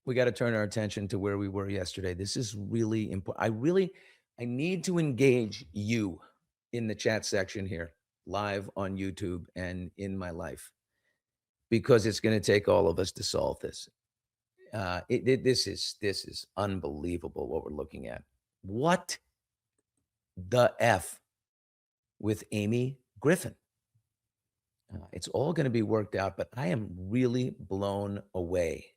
we got to turn our attention to where we were yesterday. This is really important. I need to engage you in the chat section here, live on YouTube and in my life, because it's going to take all of us to solve this. This is unbelievable what we're looking at. What the F with Amy Griffin? It's all going to be worked out, but I am really blown away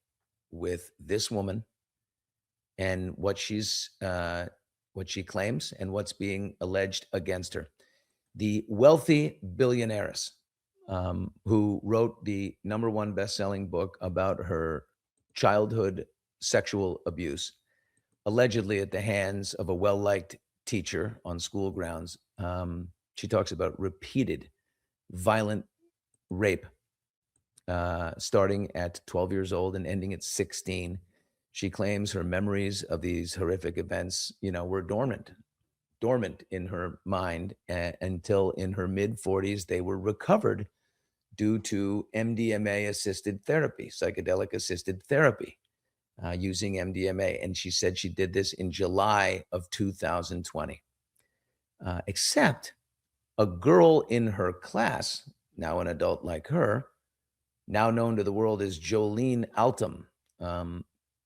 with this woman and what she claims and what's being alleged against her. The wealthy billionaire who wrote the #1 best-selling book about her childhood sexual abuse, allegedly at the hands of a well-liked teacher on school grounds. She talks about repeated violent rape, starting at 12 years old and ending at 16. She claims her memories of these horrific events, were dormant in her mind until in her mid 40s. They were recovered due to MDMA assisted therapy, psychedelic assisted therapy, using MDMA. And she said she did this in July of 2020. Except a girl in her class, now an adult like her, now known to the world as Jolene Altum.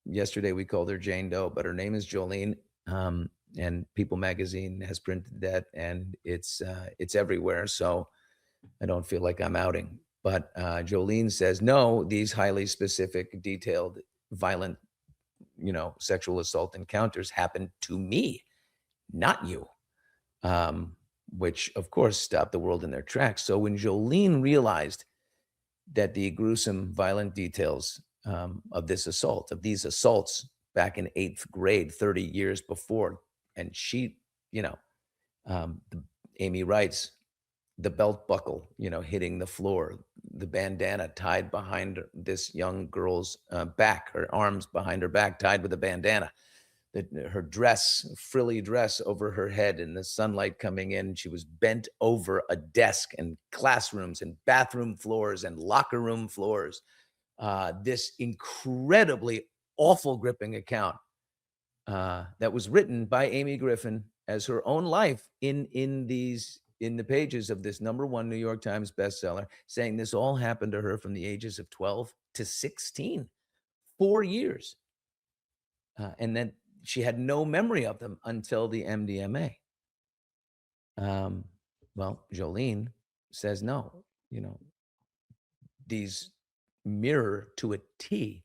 Yesterday we called her Jane Doe, but her name is Jolene. And People Magazine has printed that, and it's everywhere. So I don't feel like I'm outing. But Jolene says, no, these highly specific, detailed, violent, sexual assault encounters happened to me, not you. Which of course stopped the world in their tracks. So when Jolene realized that the gruesome, violent details of these assaults back in 8th grade, 30 years before, and she, Amy writes, the belt buckle, hitting the floor, the bandana tied behind this young girl's back, her arms behind her back tied with a bandana, her dress, frilly dress over her head, and the sunlight coming in. She was bent over a desk, and classrooms and bathroom floors and locker room floors. This incredibly awful, gripping account that was written by Amy Griffin as her own life in the pages of this #1 New York Times bestseller, saying this all happened to her from the ages of 12 to 16, 4 years. And then she had no memory of them until the MDMA. Well, Jolene says no. These mirror to a T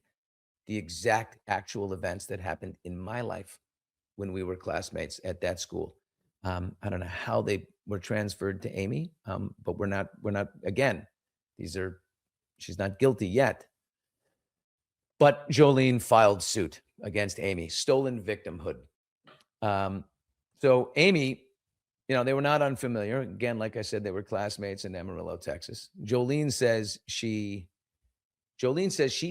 the exact actual events that happened in my life when we were classmates at that school. I don't know how they were transferred to Amy, but we're not. Again, she's not guilty yet. But Jolene filed suit against Amy, stolen victimhood. So Amy, they were not unfamiliar. Again, like I said, they were classmates in Amarillo, Texas. Jolene says she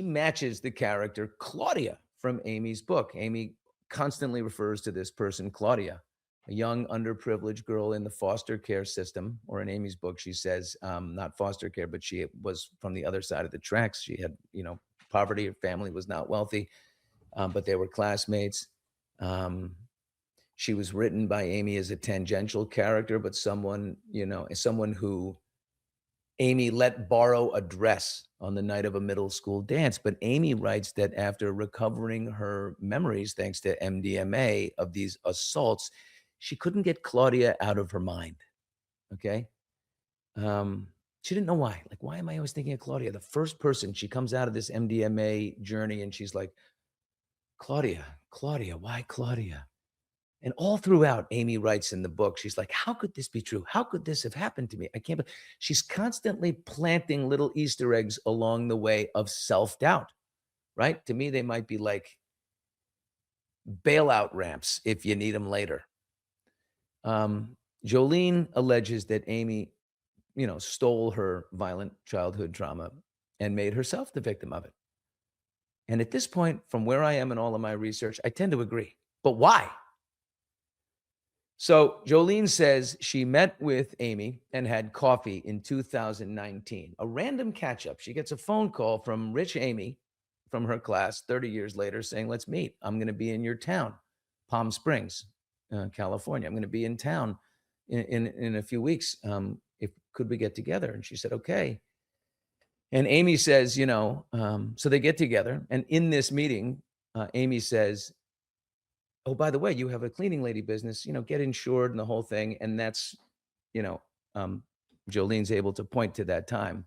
matches the character Claudia from Amy's book. Amy constantly refers to this person, Claudia, a young underprivileged girl in the foster care system, or in Amy's book, she says, not foster care, but she was from the other side of the tracks. She had, poverty. Her family was not wealthy, but they were classmates. She was written by Amy as a tangential character, but someone who Amy let borrow a dress on the night of a middle school dance. But Amy writes that after recovering her memories, thanks to MDMA, of these assaults, she couldn't get Claudia out of her mind. Okay. She didn't know why. Like, why am I always thinking of Claudia? The first person, she comes out of this MDMA journey and she's like, Claudia, why Claudia? And all throughout, Amy writes in the book, she's like, how could this be true? How could this have happened to me? I can't believe. She's constantly planting little Easter eggs along the way of self-doubt, right? To me, they might be like bailout ramps if you need them later. Jolene alleges that Amy, stole her violent childhood trauma and made herself the victim of it. And at this point, from where I am in all of my research, I tend to agree. But why? So Jolene says she met with Amy and had coffee in 2019, a random catch-up. She gets a phone call from rich Amy from her class 30 years later saying, let's meet. I'm going to be in your town, Palm Springs, California. I'm going to be in town in a few weeks. Could we get together? And she said, okay. And Amy says, so they get together. And in this meeting, Amy says, oh, by the way, you have a cleaning lady business, get insured and the whole thing. And that's, Jolene's able to point to that time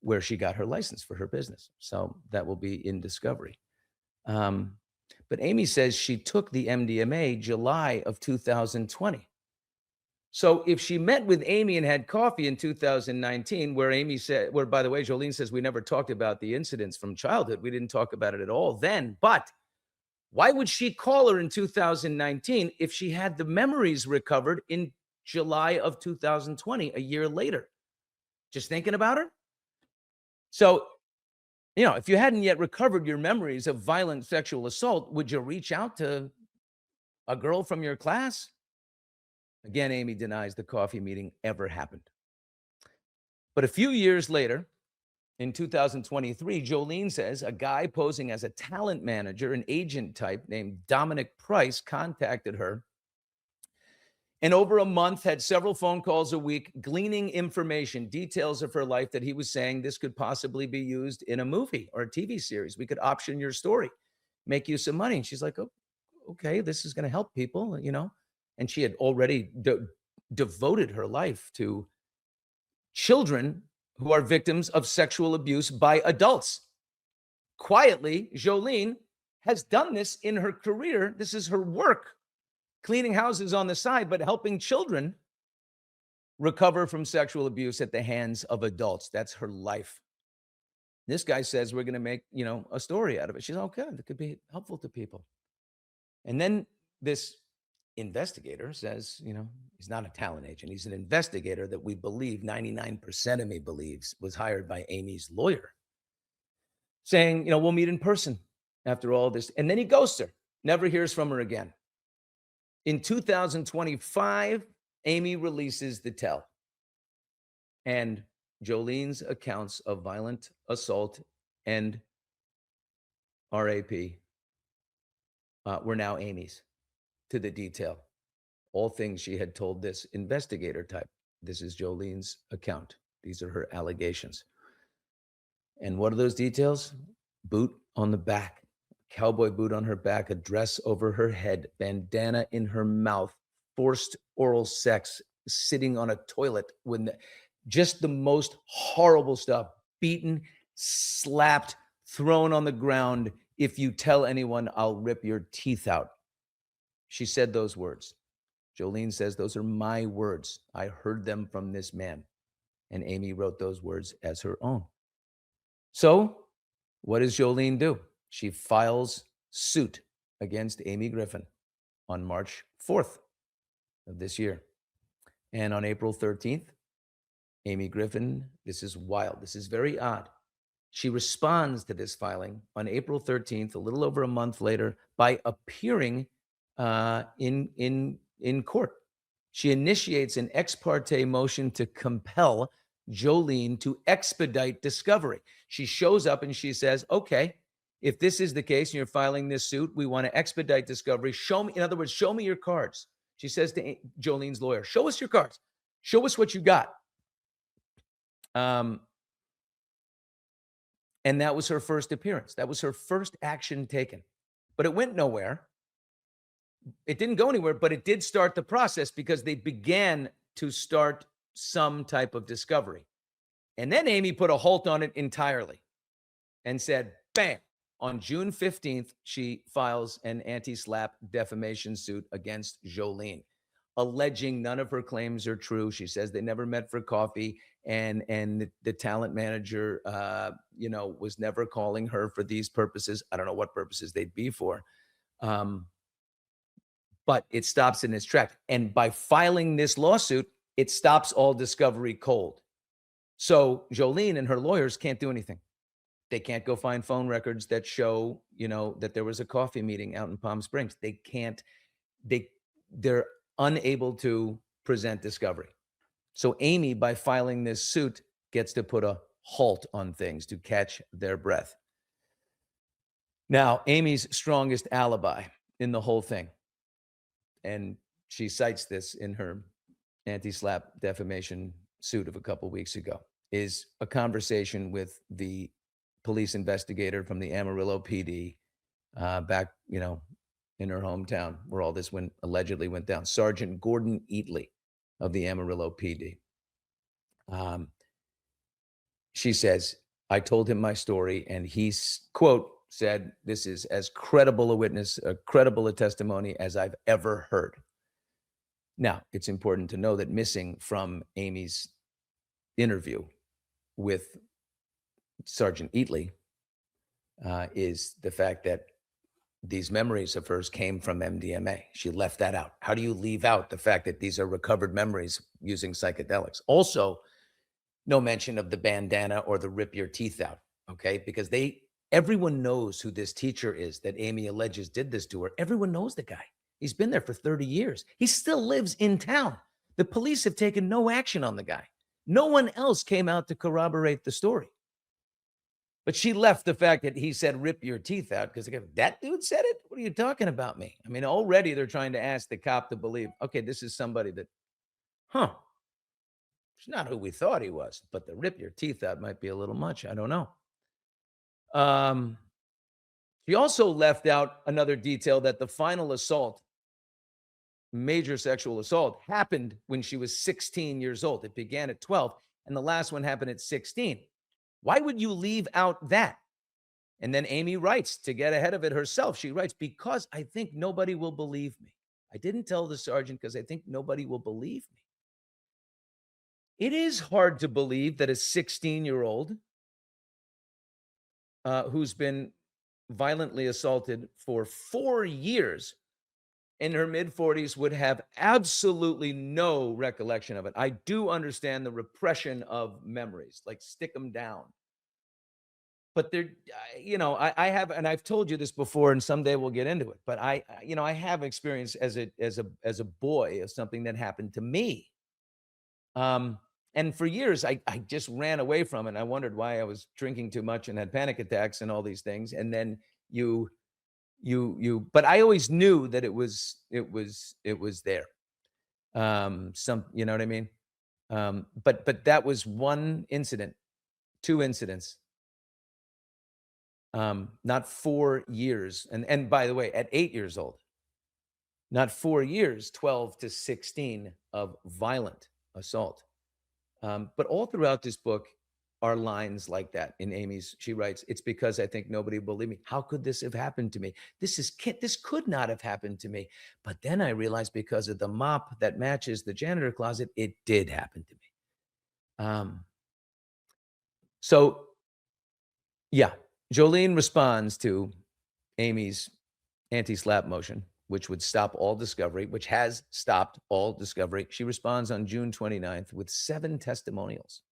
where she got her license for her business. So that will be in discovery. But Amy says she took the MDMA July of 2020. So if she met with Amy and had coffee in 2019, where by the way, Jolene says we never talked about the incidents from childhood. We didn't talk about it at all then. But why would she call her in 2019 if she had the memories recovered in July of 2020, a year later? Just thinking about her. So, if you hadn't yet recovered your memories of violent sexual assault, would you reach out to a girl from your class? Again, Amy denies the coffee meeting ever happened. But a few years later, in 2023, Jolene says a guy posing as a talent manager, an agent type named Dominic Price, contacted her and over a month had several phone calls a week, gleaning information, details of her life that he was saying this could possibly be used in a movie or a TV series. We could option your story, make you some money. And she's like, oh, okay, this is going to help people, And she had already devoted her life to children who are victims of sexual abuse by adults. Quietly, Jolene has done this in her career. This is her work. Cleaning houses on the side, but helping children recover from sexual abuse at the hands of adults. That's her life. This guy says we're going to make, a story out of it. She's okay. That could be helpful to people. And then this investigator says, he's not a talent agent. He's an investigator that we believe 99% of me believes was hired by Amy's lawyer, saying, we'll meet in person after all this. And then he ghosts her, never hears from her again. In 2025, Amy releases the tell. And Jolene's accounts of violent assault and RAP were now Amy's to the detail. All things she had told this investigator type. This is Jolene's account. These are her allegations. And what are those details? Boot on the back. Cowboy boot on her back, a dress over her head, bandana in her mouth, forced oral sex, sitting on a toilet just the most horrible stuff, beaten, slapped, thrown on the ground. If you tell anyone, I'll rip your teeth out. She said those words. Jolene says, those are my words. I heard them from this man. And Amy wrote those words as her own. So what does Jolene do? She files suit against Amy Griffin on March 4th of this year. And on April 13th, Amy Griffin, this is wild. This is very odd. She responds to this filing on April 13th, a little over a month later, by appearing in court. She initiates an ex parte motion to compel Jolene to expedite discovery. She shows up and she says, okay, if this is the case and you're filing this suit, we want to expedite discovery. Show me, in other words, show me your cards. She says to Jolene's lawyer, show us your cards. Show us what you got. And that was her first appearance. That was her first action taken. But it went nowhere. It didn't go anywhere, but it did start the process because they began to start some type of discovery. And then Amy put a halt on it entirely and said, bam. On June 15th, she files an anti-SLAPP defamation suit against Jolene, alleging none of her claims are true. She says they never met for coffee, and the talent manager, was never calling her for these purposes. I don't know what purposes they'd be for. But it stops in its tracks. And by filing this lawsuit, it stops all discovery cold. So Jolene and her lawyers can't do anything. They can't go find phone records that show, that there was a coffee meeting out in Palm Springs. They're unable to present discovery. So Amy, by filing this suit, gets to put a halt on things to catch their breath. Now, Amy's strongest alibi in the whole thing, and she cites this in her anti-SLAPP defamation suit of a couple weeks ago, is a conversation with the police investigator from the Amarillo PD back, in her hometown where all this allegedly went down. Sergeant Gordon Eatley of the Amarillo PD. She says, I told him my story, and he, quote, said, this is as credible a witness, credible a testimony as I've ever heard. Now, it's important to know that missing from Amy's interview with Sergeant Eatley is the fact that these memories of hers came from MDMA. She left that out. How do you leave out the fact that these are recovered memories using psychedelics? Also, no mention of the bandana or the rip your teeth out, okay? Because everyone knows who this teacher is that Amy alleges did this to her. Everyone knows the guy. He's been there for 30 years. He still lives in town. The police have taken no action on the guy. No one else came out to corroborate the story. But she left the fact that he said, rip your teeth out, because that dude said it? What are you talking about me? I mean, already they're trying to ask the cop to believe, okay, this is somebody that, it's not who we thought he was, but the rip your teeth out might be a little much. I don't know. She also left out another detail that the final assault, major sexual assault, happened when she was 16 years old. It began at 12, and the last one happened at 16. Why would you leave out that? And then Amy writes, to get ahead of it herself, she writes, because I think nobody will believe me. I didn't tell the sergeant because I think nobody will believe me. It is hard to believe that a 16-year-old who's been violently assaulted for 4 years in her mid-40s would have absolutely no recollection of it. I do understand the repression of memories, like stick them down. But I have, and I've told you this before, and someday we'll get into it. But I have experience as a boy of something that happened to me. And for years, I just ran away from it. I wondered why I was drinking too much and had panic attacks and all these things. And then but I always knew that it was there. You know what I mean? But that was one incident, two incidents. Not 4 years. And by the way, at 8 years old, not 4 years, 12 to 16 of violent assault. But all throughout this book are lines like that. In Amy's, she writes, it's because I think nobody will believe me. How could this have happened to me? This could not have happened to me. But then I realized because of the mop that matches the janitor closet, it did happen to me. So yeah, Jolene responds to Amy's anti-SLAPP motion, which would stop all discovery, which has stopped all discovery. She responds on June 29th with 7 testimonials.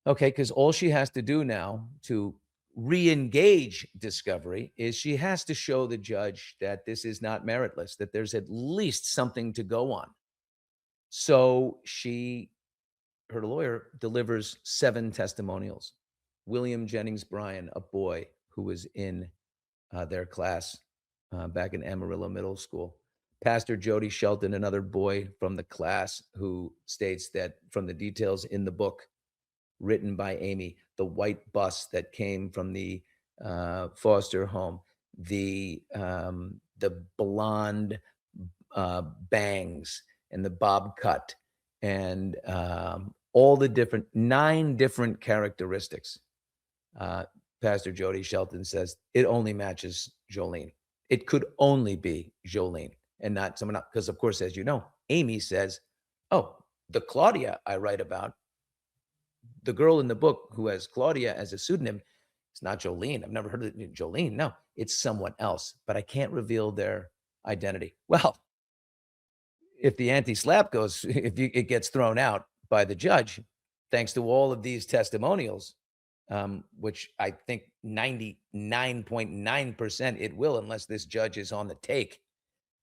Okay, because all she has to do now to re-engage discovery is she has to show the judge that this is not meritless, that there's at least something to go on. So her lawyer delivers 7 testimonials. William Jennings Bryan, a boy who was in their class back in Amarillo Middle School. Pastor Jody Shelton, another boy from the class, who states that from the details in the book written by Amy, the white bus that came from the foster home, the blonde bangs and the bob cut, and all the 9 different characteristics. Pastor Jody Shelton says it only matches Jolene. It could only be Jolene and not someone else. Because, of course, as you know, Amy says, oh, the Claudia I write about, the girl in the book who has Claudia as a pseudonym, it's not Jolene. I've never heard of Jolene. No, it's someone else, but I can't reveal their identity. Well, if the anti-SLAPP goes, it gets thrown out by the judge, thanks to all of these testimonials, which I think 99.9% it will, unless this judge is on the take.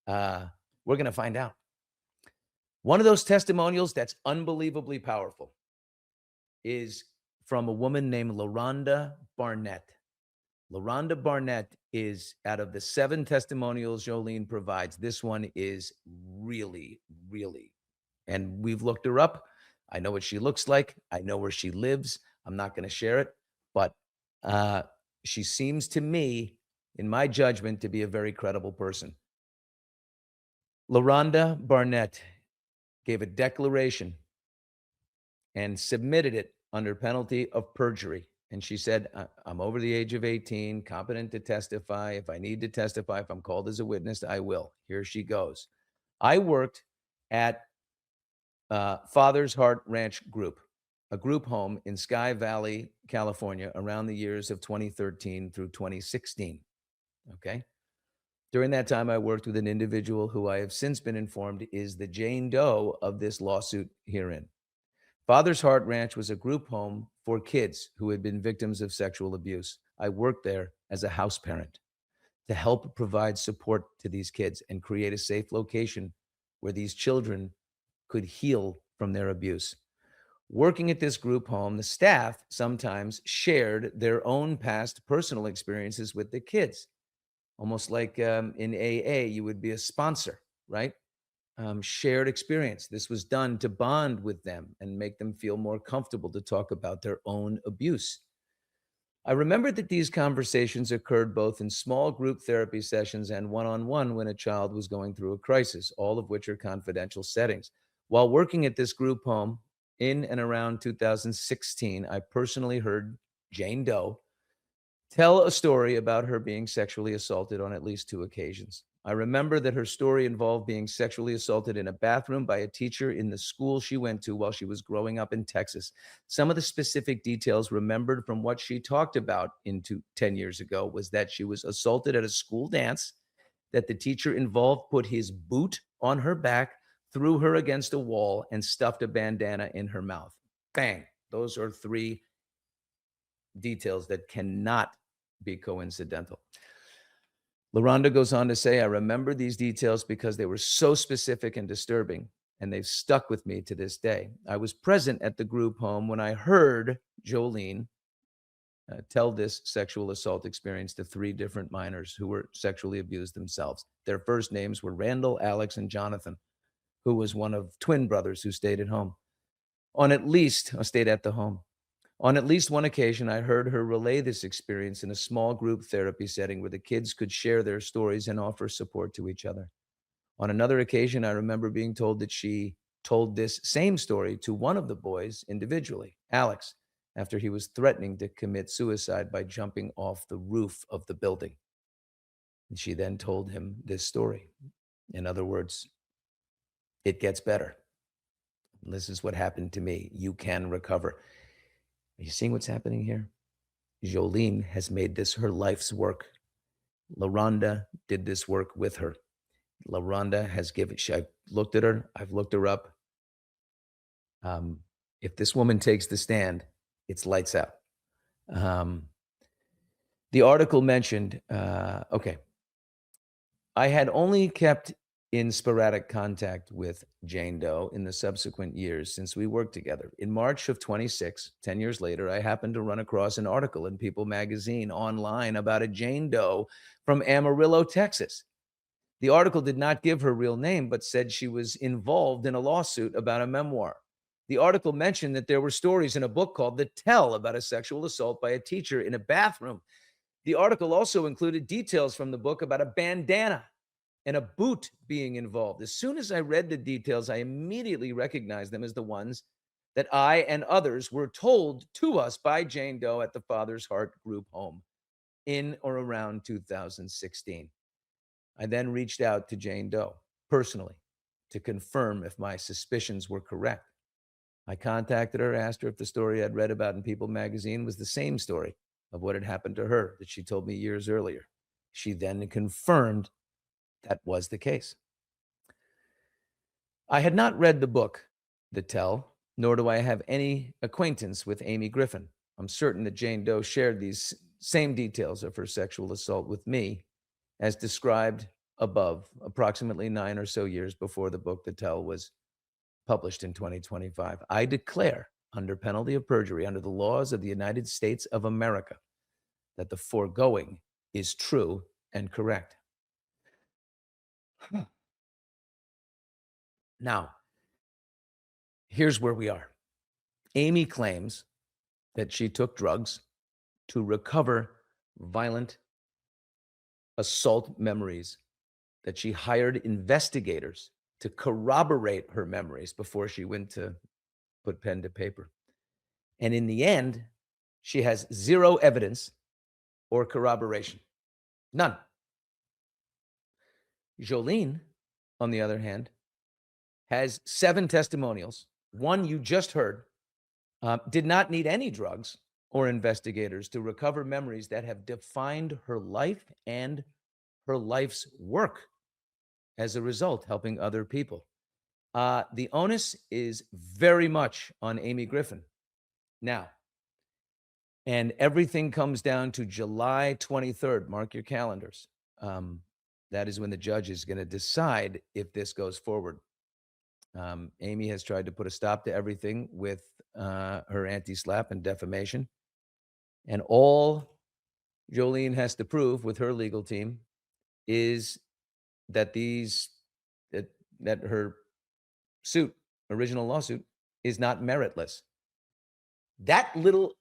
We're going to find out. One of those testimonials that's unbelievably powerful is from a woman named LaRonda Barnett. LaRhonda Barnett is, out of the 7 testimonials Jolene provides, this one is really, really, and we've looked her up. I know what she looks like. I know where she lives. I'm not going to share it, but uh, she seems to me, in my judgment, to be a very credible person. LaRhonda Barnett gave a declaration and submitted it under penalty of perjury. And she said, I'm over the age of 18, competent to testify. If I need to testify, if I'm called as a witness, I will. Here she goes. I worked at Father's Heart Ranch Group, a group home in Sky Valley, California, around the years of 2013 through 2016. Okay. During that time, I worked with an individual who I have since been informed is the Jane Doe of this lawsuit herein. Father's Heart Ranch was a group home for kids who had been victims of sexual abuse. I worked there as a house parent to help provide support to these kids and create a safe location where these children could heal from their abuse. Working at this group home, the staff sometimes shared their own past personal experiences with the kids, almost like in AA, you would be a sponsor, right? Shared experience. This was done to bond with them and make them feel more comfortable to talk about their own abuse. I remember that these conversations occurred both in small group therapy sessions and one on one when a child was going through a crisis, all of which are confidential settings. While working at this group home in and around 2016, I personally heard Jane Doe tell a story about her being sexually assaulted on at least 2 occasions. I remember that her story involved being sexually assaulted in a bathroom by a teacher in the school she went to while she was growing up in Texas. Some of the specific details remembered from what she talked about 10 years ago was that she was assaulted at a school dance, that the teacher involved put his boot on her back, threw her against a wall, and stuffed a bandana in her mouth. Bang. Those are 3 details that cannot be coincidental. LaRhonda goes on to say, I remember these details because they were so specific and disturbing, and they've stuck with me to this day. I was present at the group home when I heard Jolene tell this sexual assault experience to 3 different minors who were sexually abused themselves. Their first names were Randall, Alex, and Jonathan, who was one of twin brothers who stayed at home. Stayed at the home. On at least one occasion, I heard her relay this experience in a small group therapy setting where the kids could share their stories and offer support to each other. On another occasion, I remember being told that she told this same story to one of the boys individually, Alex, after he was threatening to commit suicide by jumping off the roof of the building. And she then told him this story. In other words, it gets better. This is what happened to me. You can recover. Are you seeing what's happening here? Jolene has made this her life's work. LaRhonda did this work with her. LaRhonda has given, I've looked at her, I've looked her up. If this woman takes the stand, it's lights out. The article mentioned, okay, I had only kept in sporadic contact with Jane Doe in the subsequent years since we worked together. In March of 26, 10 years later, I happened to run across an article in People magazine online about a Jane Doe from Amarillo, Texas. The article did not give her real name, but said she was involved in a lawsuit about a memoir. The article mentioned that there were stories in a book called The Tell about a sexual assault by a teacher in a bathroom. The article also included details from the book about a bandana and a boot being involved. As soon as I read the details, I immediately recognized them as the ones that I and others were told to us by Jane Doe at the Father's Heart Group home in or around 2016. I then reached out to Jane Doe personally to confirm if my suspicions were correct. I contacted her, asked her if the story I'd read about in People magazine was the same story of what had happened to her that she told me years earlier. She then confirmed that was the case. I had not read the book, The Tell, nor do I have any acquaintance with Amy Griffin. I'm certain that Jane Doe shared these same details of her sexual assault with me as described above, approximately 9 or so years before the book, The Tell, was published in 2025. I declare, under penalty of perjury, under the laws of the United States of America, that the foregoing is true and correct. Now, here's where we are. Amy claims that she took drugs to recover violent assault memories, that she hired investigators to corroborate her memories before she went to put pen to paper. And in the end, she has zero evidence or corroboration. None. Jolene, on the other hand, has 7 testimonials. One you just heard, did not need any drugs or investigators to recover memories that have defined her life and her life's work as a result, helping other people. The onus is very much on Amy Griffin now. And everything comes down to July 23rd. Mark your calendars. That is when the judge is going to decide if this goes forward. Amy has tried to put a stop to everything with her anti-SLAPP and defamation. And all Jolene has to prove with her legal team is that that her original lawsuit, is not meritless. That little,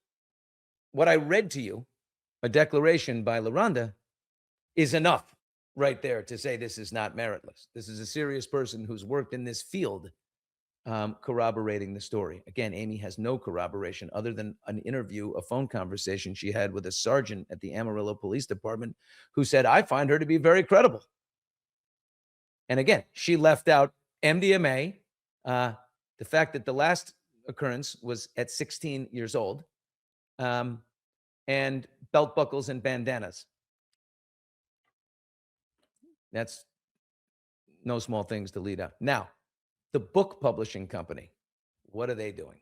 what I read to you, a declaration by LaRonda, is enough right there to say this is not meritless. This is a serious person who's worked in this field, corroborating the story. Again, Amy has no corroboration other than an interview, a phone conversation she had with a sergeant at the Amarillo Police Department who said, I find her to be very credible. And again, she left out MDMA, the fact that the last occurrence was at 16 years old, and belt buckles and bandanas. That's no small things to lead up. Now, the book publishing company, what are they doing?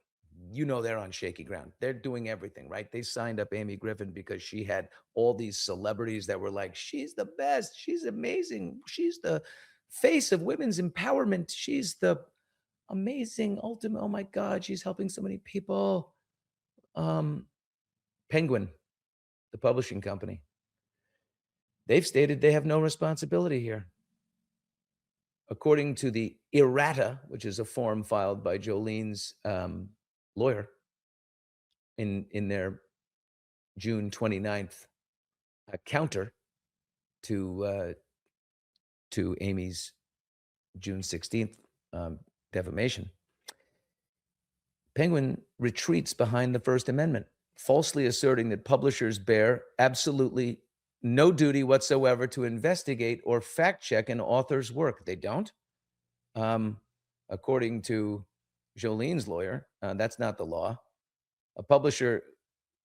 You know, they're on shaky ground. They're doing everything, right? They signed up Amy Griffin because she had all these celebrities that were like, she's the best. She's amazing. She's the face of women's empowerment. She's the amazing ultimate. Oh my God, she's helping so many people. Penguin, the publishing company, they've stated they have no responsibility here. According to the errata, which is a form filed by Jolene's lawyer in their June 29th counter to Amy's June 16th defamation, Penguin retreats behind the First Amendment, falsely asserting that publishers bear absolutely no duty whatsoever to investigate or fact check an author's work. They don't. According to Jolene's lawyer, that's not the law.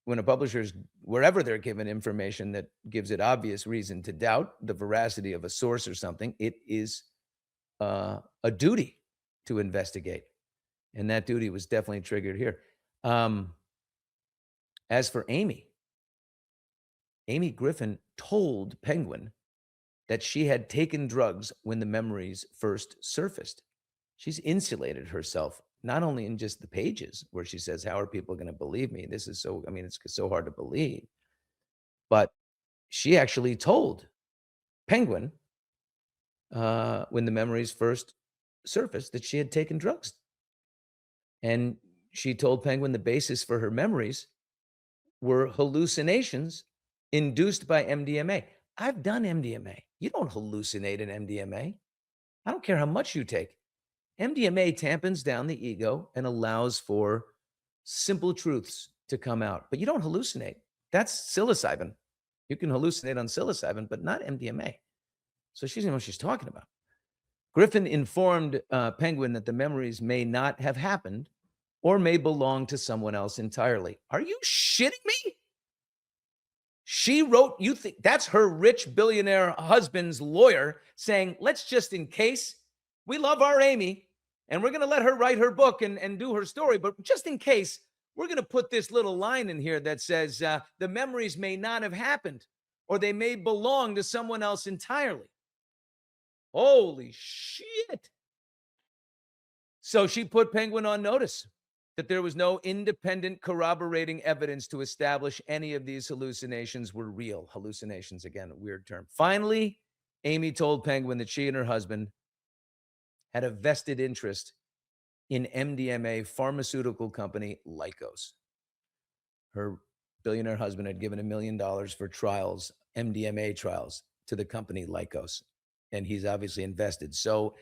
When a publisher's, wherever they're given information that gives it obvious reason to doubt the veracity of a source or something, it is a duty to investigate. And that duty was definitely triggered here. As for Amy Griffin told Penguin that she had taken drugs when the memories first surfaced. She's insulated herself, not only in just the pages where she says, how are people going to believe me? This is so, it's so hard to believe. But she actually told Penguin when the memories first surfaced that she had taken drugs. And she told Penguin the basis for her memories were hallucinations induced by MDMA. I've done MDMA. You don't hallucinate in MDMA. I don't care how much you take. MDMA tampons down the ego and allows for simple truths to come out, but you don't hallucinate. That's psilocybin. You can hallucinate on psilocybin, but not MDMA. So she doesn't know what she's talking about. Griffin informed Penguin that the memories may not have happened or may belong to someone else entirely. Are you shitting me? She wrote, you think that's her rich billionaire husband's lawyer saying, let's just in case, we love our Amy and we're going to let her write her book and do her story. But just in case, we're going to put this little line in here that says the memories may not have happened or they may belong to someone else entirely. Holy shit. So she put Penguin on notice that there was no independent corroborating evidence to establish any of these hallucinations were real. Hallucinations, again, a weird term. Finally, Amy told Penguin that she and her husband had a vested interest in MDMA pharmaceutical company Lykos. Her billionaire husband had given $1 million for trials, MDMA trials, to the company Lykos, and he's obviously invested. So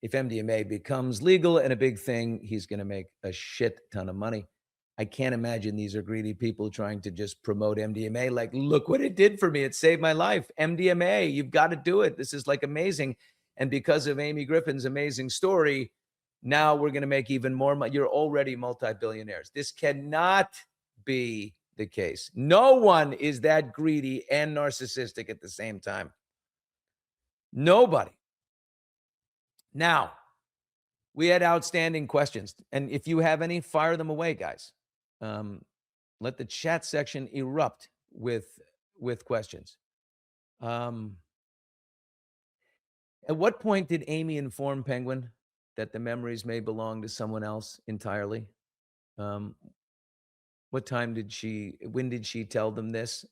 if MDMA becomes legal and a big thing, he's going to make a shit ton of money. I can't imagine these are greedy people trying to just promote MDMA. Like, look what it did for me. It saved my life. MDMA, you've got to do it. This is like amazing. And because of Amy Griffin's amazing story, now we're going to make even more money. You're already multi-billionaires. This cannot be the case. No one is that greedy and narcissistic at the same time. Nobody. Now, we had outstanding questions. And if you have any, fire them away, guys. Let the chat section erupt with questions. At what point did Amy inform Penguin that the memories may belong to someone else entirely? What time when did she tell them this?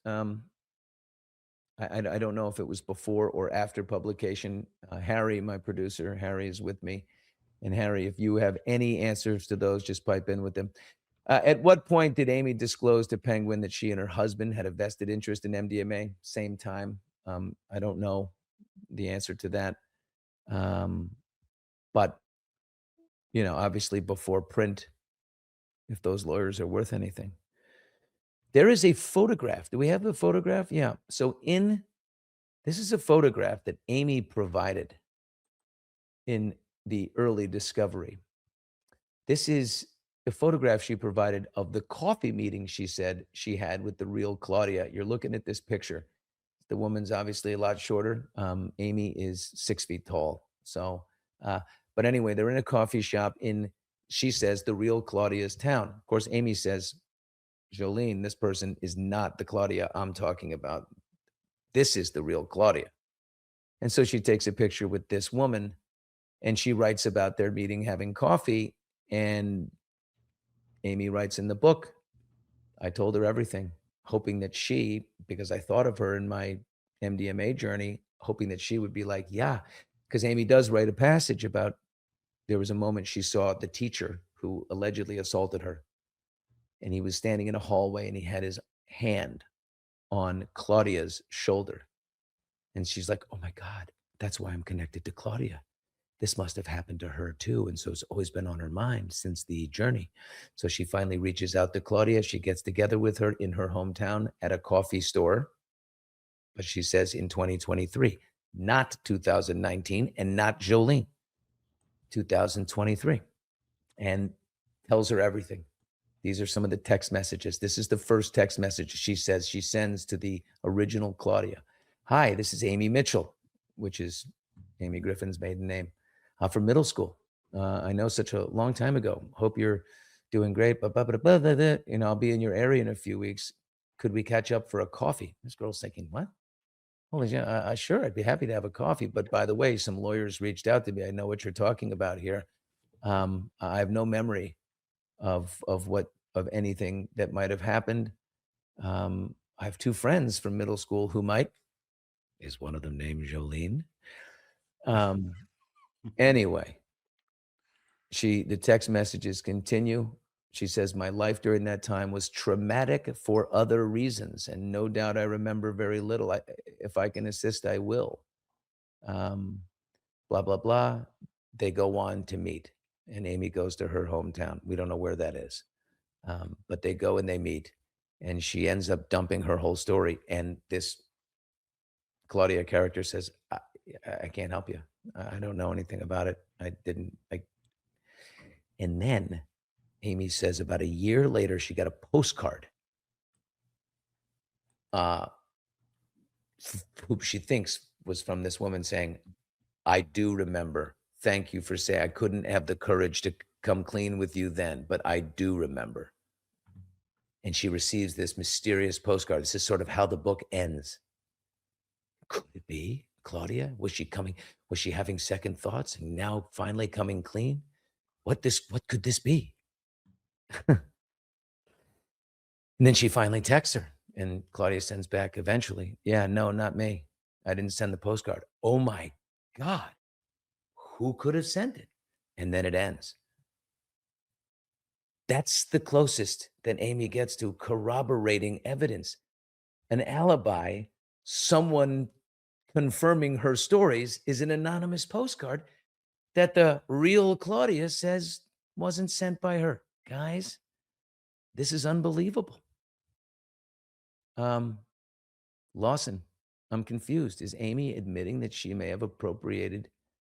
I don't know if it was before or after publication. Harry, my producer, Harry is with me. And Harry, if you have any answers to those, just pipe in with them. At what point did Amy disclose to Penguin that she and her husband had a vested interest in MDMA? Same time. I don't know the answer to that. But, obviously before print, if those lawyers are worth anything. There is a photograph. Do we have the photograph? Yeah. So this is a photograph that Amy provided in the early discovery. This is the photograph she provided of the coffee meeting she said she had with the real Claudia. You're looking at this picture. The woman's obviously a lot shorter. Amy is 6 feet tall. So, but anyway, they're in a coffee shop she says, the real Claudia's town. Of course, Amy says, Jolene, this person is not the Claudia I'm talking about. This is the real Claudia. And so she takes a picture with this woman and she writes about their meeting, having coffee. And Amy writes in the book, I told her everything, hoping that because I thought of her in my MDMA journey, hoping that she would be like, yeah, because Amy does write a passage about there was a moment she saw the teacher who allegedly assaulted her. And he was standing in a hallway and he had his hand on Claudia's shoulder. And she's like, oh my God, that's why I'm connected to Claudia. This must have happened to her too. And so it's always been on her mind since the journey. So she finally reaches out to Claudia. She gets together with her in her hometown at a coffee store. But she says in 2023, not 2019 and not Jolene, 2023, and tells her everything. These are some of the text messages. This is the first text message she says she sends to the original Claudia. Hi, this is Amy Mitchell, which is Amy Griffin's maiden name, from middle school. I know such a long time ago. Hope you're doing great. I'll be in your area in a few weeks. Could we catch up for a coffee? This girl's thinking, what? Holy shit, sure, I'd be happy to have a coffee. But by the way, some lawyers reached out to me. I know what you're talking about here. I have no memory of anything that might have happened. I have two friends from middle school who is one of them named Jolene? Anyway, the text messages continue. She says, my life during that time was traumatic for other reasons, and no doubt I remember very little. If I can assist, I will. Blah, blah, blah. They go on to meet, and Amy goes to her hometown. We don't know where that is. But they go and they meet, and she ends up dumping her whole story. And this Claudia character says, I can't help you. I don't know anything about it. And then Amy says about a year later, she got a postcard who she thinks was from this woman saying, I do remember. Thank you for saying I couldn't have the courage to come clean with you then, but I do remember. And she receives this mysterious postcard. This is sort of how the book ends. Could it be Claudia? Was she having second thoughts and now finally coming clean? What could this be? And then she finally texts her, and Claudia sends back eventually, yeah, no, not me. I didn't send the postcard. Oh my God, who could have sent it? And then it ends. That's the closest that Amy gets to corroborating evidence. An alibi, someone confirming her stories, is an anonymous postcard that the real Claudia says wasn't sent by her. Guys, this is unbelievable. Lawson, I'm confused. Is Amy admitting that she may have appropriated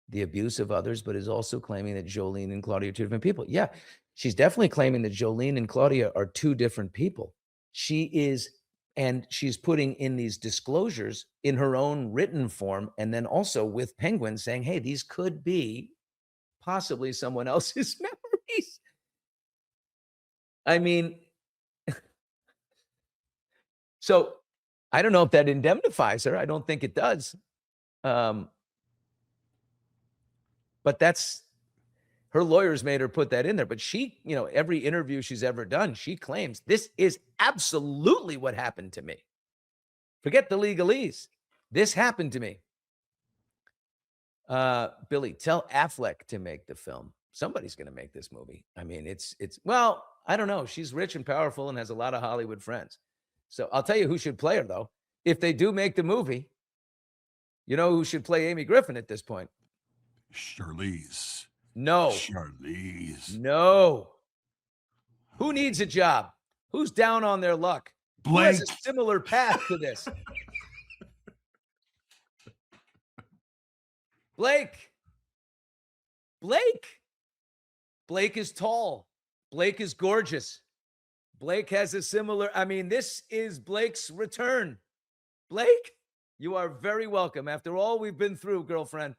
the abuse of others, but is also claiming that Jolene and Claudia are two different people? Yeah, she's definitely claiming that Jolene and Claudia are two different people. She is, and she's putting in these disclosures in her own written form, and then also with Penguin saying, hey, these could be possibly someone else's memories. I mean, so I don't know if that indemnifies her. I don't think it does. But that's, her lawyers made her put that in there. But she, every interview she's ever done, she claims this is absolutely what happened to me. Forget the legalese. This happened to me. Billy, tell Affleck to make the film. Somebody's going to make this movie. I mean, well, I don't know. She's rich and powerful and has a lot of Hollywood friends. So I'll tell you who should play her, though. If they do make the movie, you know who should play Amy Griffin at this point? Charlize. No. Charlize. No. Who needs a job? Who's down on their luck? Blake. Who has a similar path to this? Blake. Blake is tall. Blake is gorgeous. Blake has a similar, this is Blake's return. Blake, you are very welcome. After all we've been through, girlfriend,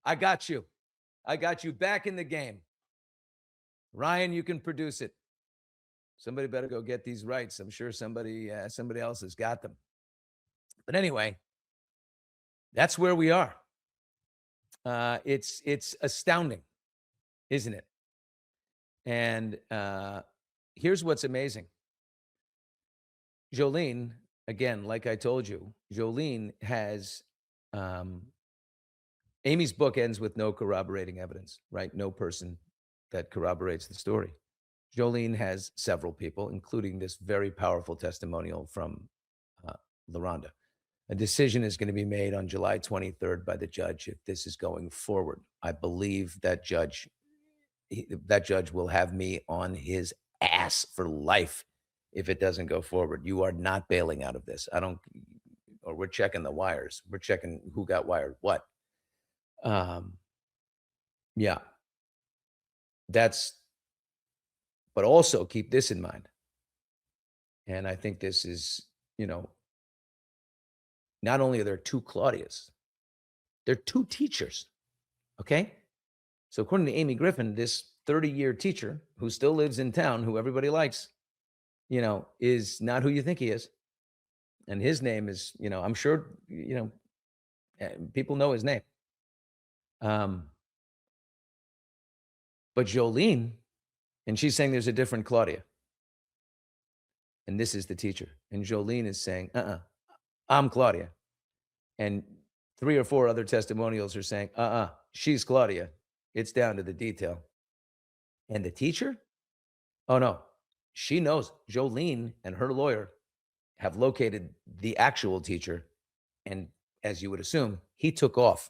I got you. I got you back in the game. Ryan, you can produce it. Somebody better go get these rights. I'm sure somebody else has got them. But anyway, that's where we are. It's astounding, isn't it? And here's what's amazing. Jolene, again, like I told you, Jolene has, Amy's book ends with no corroborating evidence, right? No person that corroborates the story. Jolene has several people, including this very powerful testimonial from LaRonda. A decision is going to be made on July 23rd by the judge if this is going forward. I believe that judge will have me on his ass for life if it doesn't go forward. You are not bailing out of this. Or we're checking the wires. We're checking who got wired what. Yeah. But also keep this in mind. And I think this is, not only are there two Claudias, there are two teachers. Okay. So according to Amy Griffin, this 30-year teacher who still lives in town, who everybody likes, is not who you think he is. And his name is, I'm sure, people know his name. But Jolene, and she's saying there's a different Claudia. And this is the teacher. And Jolene is saying, I'm Claudia. And 3 or 4 other testimonials are saying, she's Claudia. It's down to the detail. And the teacher? Oh, no. She knows. Jolene and her lawyer have located the actual teacher. And as you would assume, he took off.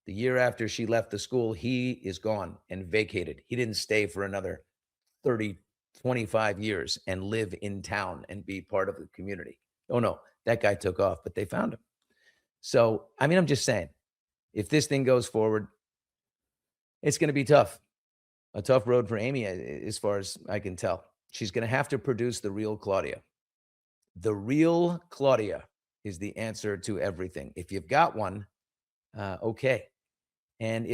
The year after she left the school, he is gone and vacated. He didn't stay for another 30, 25 years and live in town and be part of the community. Oh, no, that guy took off, but they found him. So, I'm just saying, if this thing goes forward, it's going to be tough. A tough road for Amy, as far as I can tell. She's going to have to produce the real Claudia. The real Claudia is the answer to everything. If you've got one, okay. And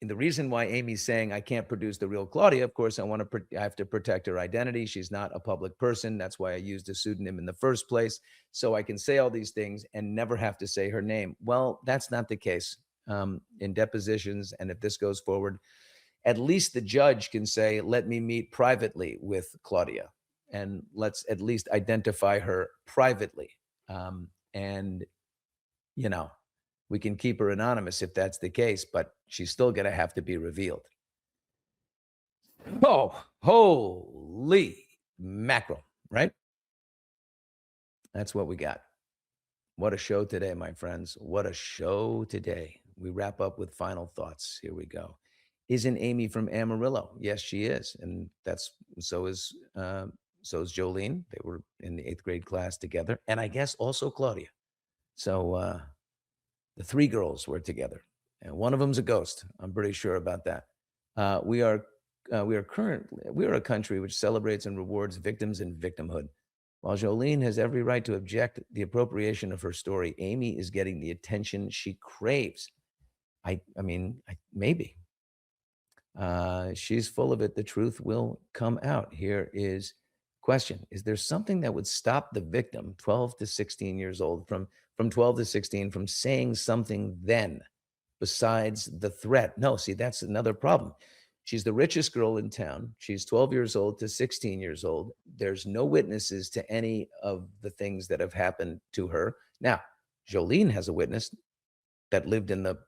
the reason why Amy's saying I can't produce the real Claudia, of course, I have to protect her identity. She's not a public person. That's why I used a pseudonym in the first place, so I can say all these things and never have to say her name. Well, that's not the case in depositions. And if this goes forward, at least the judge can say, let me meet privately with Claudia and let's at least identify her privately. And, you know, we can keep her anonymous if that's the case, but she's still going to have to be revealed. Oh, holy mackerel, right? That's what we got. What a show today, my friends. What a show today. We wrap up with final thoughts. Here we go. Isn't Amy from Amarillo? Yes, she is. And so is Jolene. They were in the 8th grade class together. And I guess also Claudia. So the 3 girls were together. And one of them's a ghost. I'm pretty sure about that. We are a country which celebrates and rewards victims and victimhood. While Jolene has every right to object the appropriation of her story, Amy is getting the attention she craves. Maybe. She's full of it. The truth will come out. Here is question. Is there something that would stop the victim, 12 to 16 years old, from 12 to 16, from saying something then besides the threat? No, see, that's another problem. She's the richest girl in town. She's 12 years old to 16 years old. There's no witnesses to any of the things that have happened to her. Now, Jolene has a witness that lived in the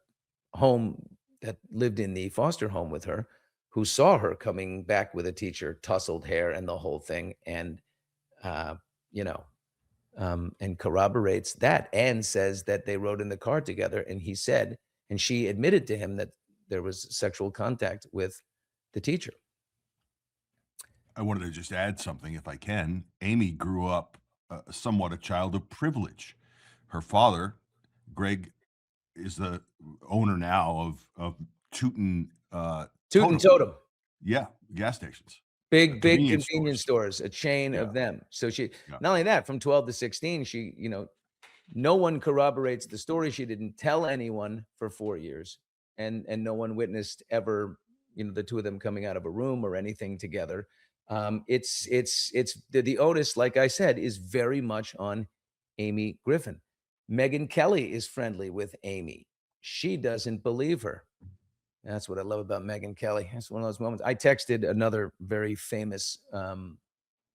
foster home with her, who saw her coming back with a teacher, tousled hair and the whole thing, and and corroborates that and says that they rode in the car together. And she admitted to him that there was sexual contact with the teacher. I wanted to just add something, if I can. Amy grew up somewhat a child of privilege. Her father, Greg, is the owner now of Tootin' Totem. Yeah, gas stations. Big convenience stores, a chain of them. So not only that, from 12 to 16, she, no one corroborates the story. She didn't tell anyone for 4 years, and no one witnessed ever, the two of them coming out of a room or anything together. It's the onus, like I said, is very much on Amy Griffin. Megyn Kelly is friendly with Amy. She doesn't believe her. That's what I love about Megyn Kelly. That's one of those moments. I texted another very famous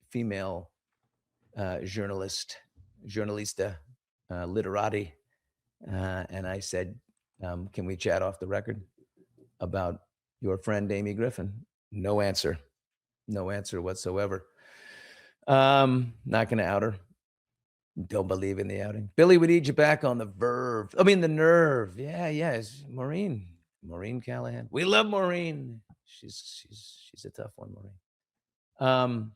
female journalista, literati, and I said, can we chat off the record about your friend Amy Griffin? No answer whatsoever. Not going to out her. Don't believe in the outing. Billy, we need you back on the nerve. Yeah, it's Maureen Callahan. We love Maureen. She's a tough one, Maureen.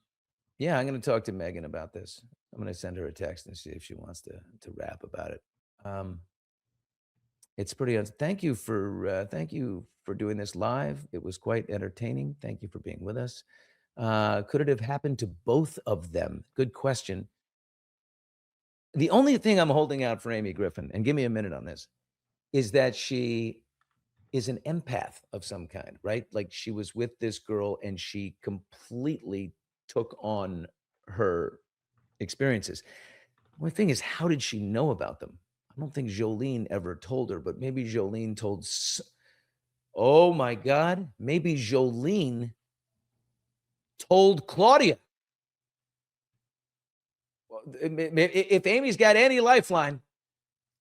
Yeah, I'm going to talk to Megyn about this. I'm going to send her a text and see if she wants to rap about it. It's pretty. Thank you for doing this live. It was quite entertaining. Thank you for being with us. Could it have happened to both of them? Good question. The only thing I'm holding out for Amy Griffin, and give me a minute on this, is that she is an empath of some kind, right? Like she was with this girl and she completely took on her experiences. The only thing is, how did she know about them? I don't think Jolene ever told her, but maybe Jolene told. Oh my God, maybe Jolene told Claudia. If Amy's got any lifeline,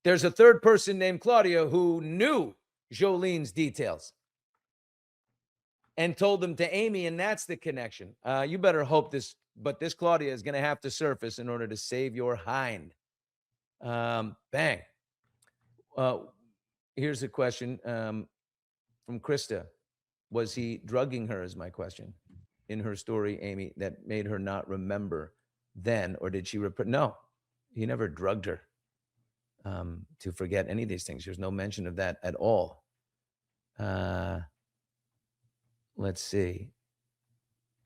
there's a third person named Claudia who knew Jolene's details and told them to Amy, and that's the connection. You better hope this Claudia is going to have to surface in order to save your hind. Bang. Here's a question from Krista. Was he drugging her, is my question, in her story, Amy, that made her not remember then, or did she no, he never drugged her to forget any of these things. There's no mention of that at all. Let's see.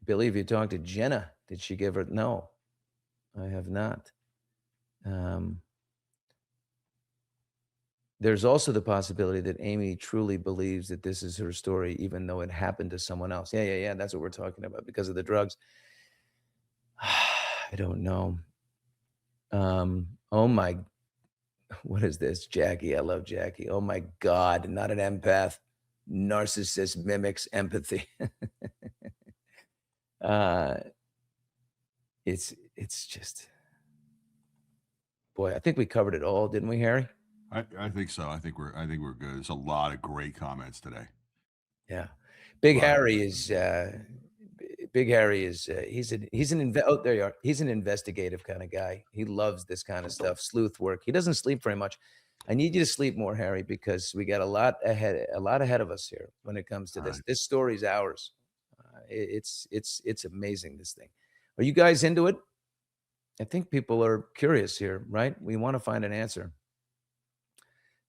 Billy, have you talked to Jenna? Did she give her? No, I have not. There's also the possibility that Amy truly believes that this is her story, even though it happened to someone else. Yeah. That's what we're talking about because of the drugs. I don't know. Oh my, what is this? Jackie. I love Jackie. Oh my God, not an empath. narcissist mimics empathy. uh, it's just, boy, I think we covered it all, didn't we, Harry? I think so. I think we're good. There's a lot of great comments today. Yeah. Big Lot of Harry is he's an oh, there you are. He's an investigative kind of guy. He loves this kind of stuff, sleuth work. He doesn't sleep very much. I need you to sleep more, Harry, because we got a lot ahead of us here when it comes to this. Right. This story's ours. It's amazing, this thing. Are you guys into it? I think people are curious here, right? We want to find an answer.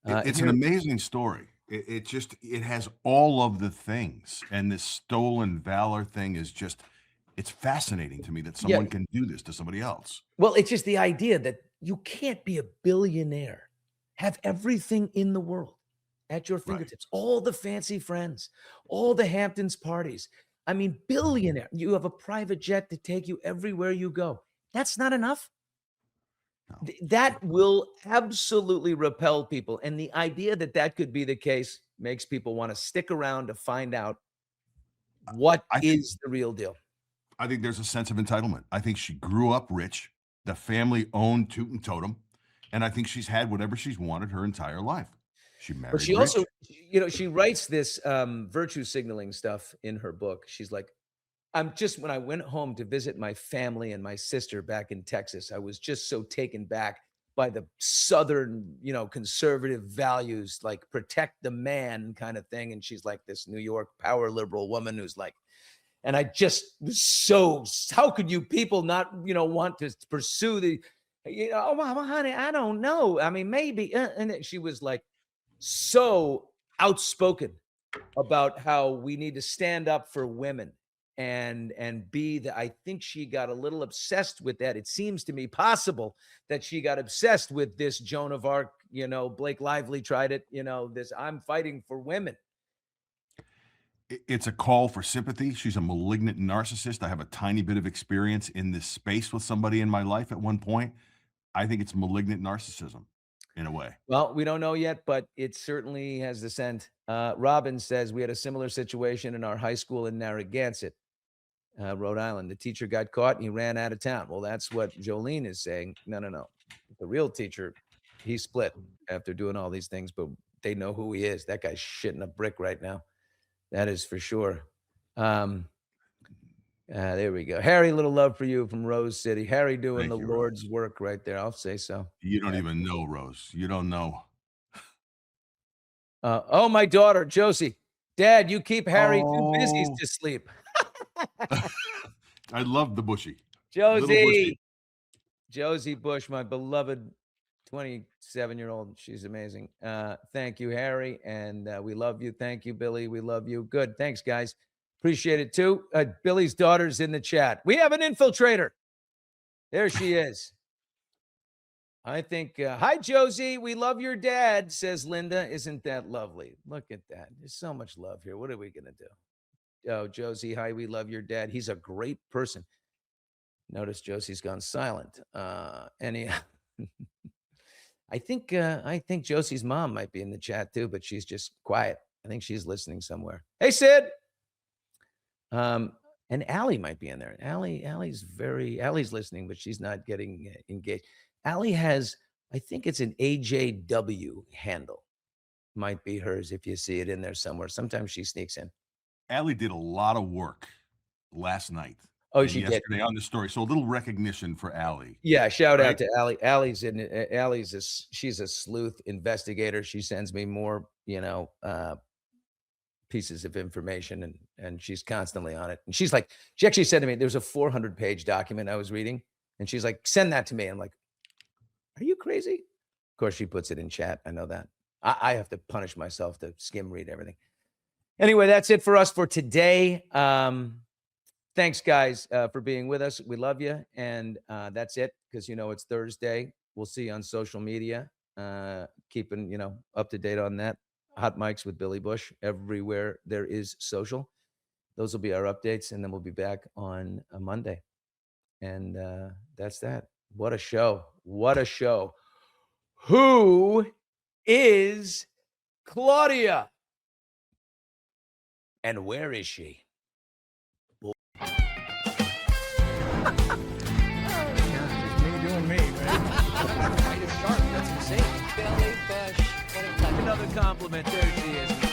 It's an amazing story. It has all of the things, and this stolen valor thing is just, it's fascinating to me that someone can do this to somebody else. Well, it's just the idea that you can't be a billionaire, have everything in the world at your fingertips, all the fancy friends, all the Hamptons parties. I mean, billionaire. You have a private jet to take you everywhere you go. That's not enough. No. That will absolutely repel people. And the idea that that could be the case makes people want to stick around to find out what is the real deal. I think there's a sense of entitlement. I think she grew up rich. The family owned Toot and Totem. And I think she's had whatever she's wanted her entire life. She married But she rich. also, she writes this virtue signaling stuff in her book. She's like, when I went home to visit my family and my sister back in Texas, I was just so taken back by the Southern, conservative values, like protect the man kind of thing. And she's like this New York power liberal woman who's like, and I just was so, how could you people not, want to pursue the, oh, mama, honey, I don't know. I mean, maybe. And then she was like so outspoken about how we need to stand up for women and be that. I think she got a little obsessed with that. It seems to me possible that she got obsessed with this Joan of Arc, Blake Lively tried it, this I'm fighting for women. It's a call for sympathy. She's a malignant narcissist. I have a tiny bit of experience in this space with somebody in my life at one point. I think it's malignant narcissism in a way. Well, we don't know yet, but it certainly has the scent. Robin says we had a similar situation in our high school in Narragansett, Rhode Island. The teacher got caught and he ran out of town. Well, that's what Jolene is saying. No. The real teacher, he split after doing all these things, but they know who he is. That guy's shitting a brick right now. That is for sure. There we go. Harry, little love for you from Rose City. Harry doing the Lord's work right there. I'll say so. You don't even know, Rose. You don't know. Oh, my daughter, Josie. Dad, you keep Harry too busy to sleep. I love the Bushy. Josie Bush, my beloved 27-year-old. She's amazing. Thank you, Harry. And we love you. Thank you, Billy. We love you. Good. Thanks, guys. Appreciate it, too. Billy's daughter's in the chat. We have an infiltrator. There she is. I think, hi, Josie. We love your dad, says Linda. Isn't that lovely? Look at that. There's so much love here. What are we going to do? Oh, Josie, hi. We love your dad. He's a great person. Notice Josie's gone silent. Anyhow, I think Josie's mom might be in the chat too, but she's just quiet. I think she's listening somewhere. Hey, Sid. And Allie might be in there. Allie's listening, but she's not getting engaged. Allie has, I think it's an AJW handle. Might be hers if you see it in there somewhere. Sometimes she sneaks in. Allie did a lot of work last night. Oh, she did yesterday on the story. So a little recognition for Allie. Yeah, shout out to Allie. She's a sleuth investigator. She sends me more, pieces of information, and she's constantly on it. And she actually said to me, there's a 400-page document I was reading, and she's like, send that to me. I'm like, are you crazy? Of course, she puts it in chat. I know that. I have to punish myself to skim read everything. Anyway, that's it for us for today. Thanks, guys, for being with us. We love you. And that's it, because, it's Thursday. We'll see you on social media, keeping, up to date on that. Hot Mics with Billy Bush, everywhere there is social. Those will be our updates, and then we'll be back on a Monday. And that's that. What a show. What a show. Who is Claudia? And where is she? Oh, gosh, it's me doing me, right? You're sharp. That's insane. Belly bush. What a touch. Another compliment. There she is.